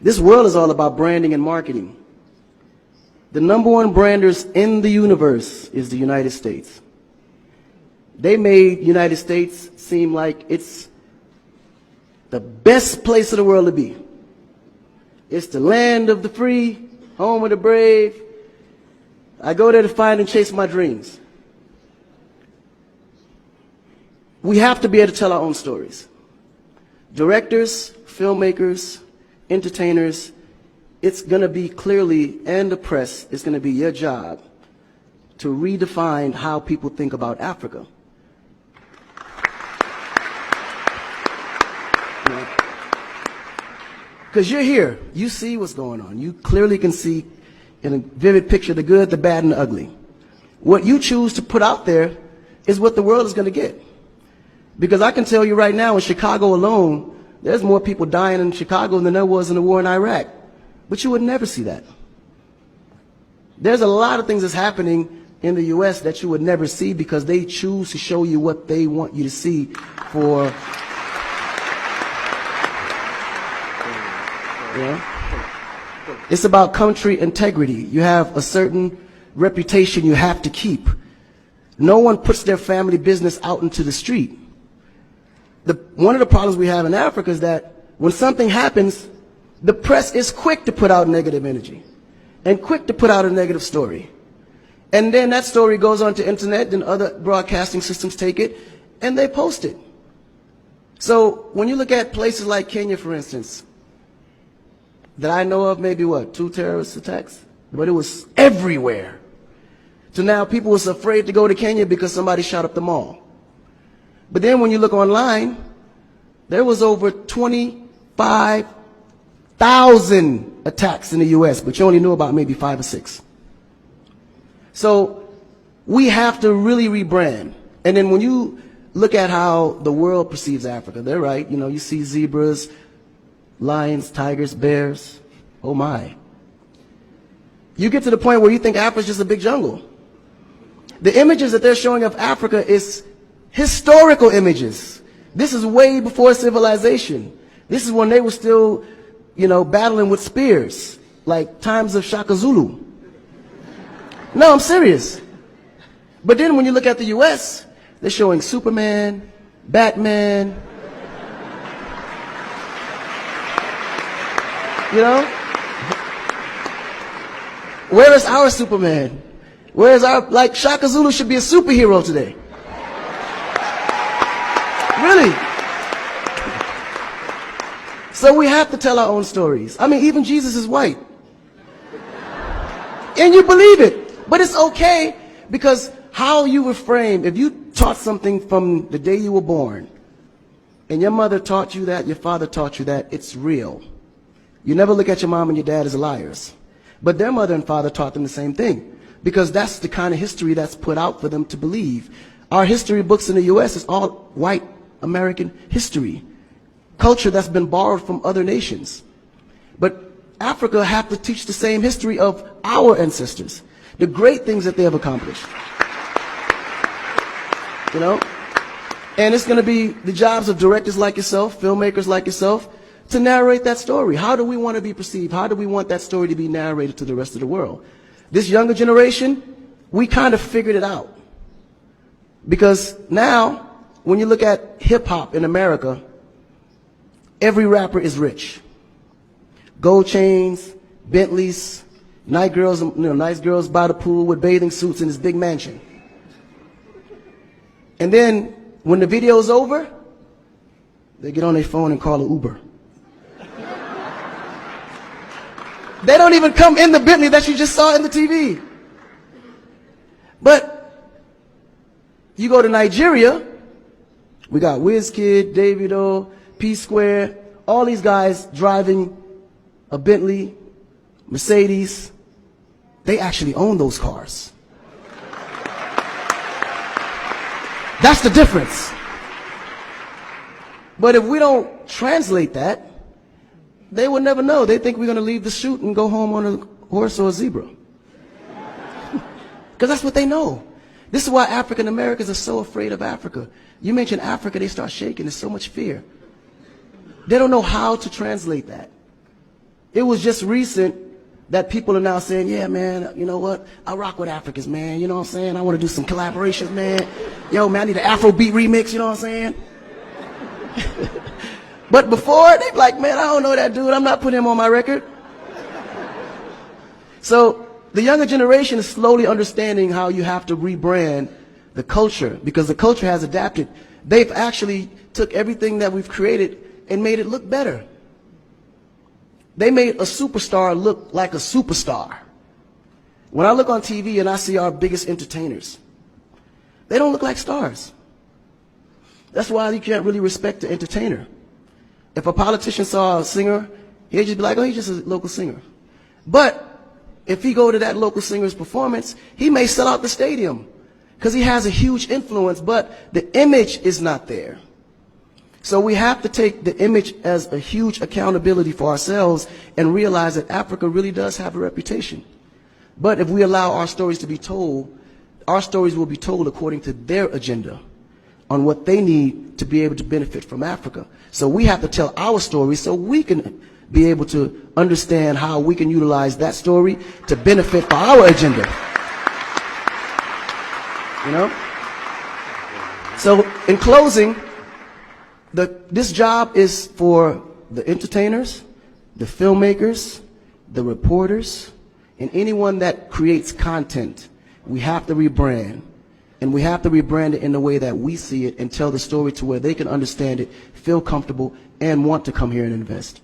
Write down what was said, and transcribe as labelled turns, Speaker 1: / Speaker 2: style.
Speaker 1: This world is all about branding and marketing. The number one branders in the universe is the United States. They made United States seem like it's the best place in the world to be. It's the land of the free, home of the brave. I go there to find and chase my dreams. We have to be able to tell our own stories. Directors, filmmakers, entertainers, it's going to be clearly, and the press, it's going to be your job to redefine how people think about Africa. Because you're here, you see what's going on. You clearly can see in a vivid picture the good, the bad, and the ugly. What you choose to put out there is what the world is going to get. Because I can tell you right now, in Chicago alone, there's more people dying in Chicago than there was in the war in Iraq. But you would never see that. There's a lot of things that's happening in the U.S. that you would never see because they choose to show you what they want you to see for, It's about country integrity. You have a certain reputation you have to keep. No one puts their family business out into the street. One of the problems we have in Africa is that when something happens, the press is quick to put out negative energy and quick to put out a negative story. And then that story goes on to internet and other broadcasting systems take it and they post it. So when you look at places like Kenya, for instance, that I know of, maybe 2 terrorist attacks, but it was everywhere. So now people was afraid to go to Kenya because somebody shot up the mall. But then when you look online, there was over 25,000 attacks in the U.S., but you only knew about maybe 5 or 6. So we have to really rebrand. And then when you look at how the world perceives Africa, they're right. You see zebras, lions, tigers, bears. Oh my. You get to the point where you think Africa's just a big jungle. The images that they're showing of Africa is historical images. This is way before civilization. This is when they were still, battling with spears, like times of Shaka Zulu. No, I'm serious. But then when you look at the U.S., they're showing Superman, Batman, Where is our Superman? Where is our, Shaka Zulu should be a superhero today. Really. So we have to tell our own stories. I mean, even Jesus is white. And you believe it. But it's okay because how you were framed, if you taught something from the day you were born, and your mother taught you that, your father taught you that, it's real. You never look at your mom and your dad as liars. But their mother and father taught them the same thing because that's the kind of history that's put out for them to believe. Our history books in the U.S. is all white American history, culture that's been borrowed from other nations. But Africa have to teach the same history of our ancestors, the great things that they have accomplished. And it's going to be the jobs of directors like yourself, filmmakers like yourself, to narrate that story. How do we want to be perceived? How do we want that story to be narrated to the rest of the world? This younger generation, we kind of figured it out. Because now, when you look at hip-hop in America, every rapper is rich. Gold chains, Bentleys, nice girls by the pool with bathing suits in this big mansion. And then, when the video's over, they get on their phone and call an Uber. They don't even come in the Bentley that you just saw in the TV. But you go to Nigeria, we got Wizkid, Davido, P-Square, all these guys driving a Bentley, Mercedes. They actually own those cars. That's the difference. But if we don't translate that, they will never know. They think we're going to leave the shoot and go home on a horse or a zebra. Because that's what they know. This is why African Americans are so afraid of Africa. You mention Africa, they start shaking. There's so much fear. They don't know how to translate that. It was just recent that people are now saying, yeah, man, you know what? I rock with Africans, man. You know what I'm saying? I want to do some collaborations, man. Yo, man, I need an Afrobeat remix, you know what I'm saying? But before, they'd be like, man, I don't know that dude. I'm not putting him on my record. So the younger generation is slowly understanding how you have to rebrand the culture, because the culture has adapted. They've actually took everything that we've created and made it look better. They made a superstar look like a superstar. When I look on TV and I see our biggest entertainers, they don't look like stars. That's why you can't really respect the entertainer. If a politician saw a singer, he'd just be like, oh, he's just a local singer. But if he go to that local singer's performance, he may sell out the stadium because he has a huge influence, but the image is not there. So we have to take the image as a huge accountability for ourselves and realize that Africa really does have a reputation. But if we allow our stories to be told, our stories will be told according to their agenda on what they need to be able to benefit from Africa. So we have to tell our story so we can be able to understand how we can utilize that story to benefit for our agenda. You know? So in closing, this job is for the entertainers, the filmmakers, the reporters, and anyone that creates content. We have to rebrand. And we have to rebrand it in the way that we see it and tell the story to where they can understand it, feel comfortable, and want to come here and invest.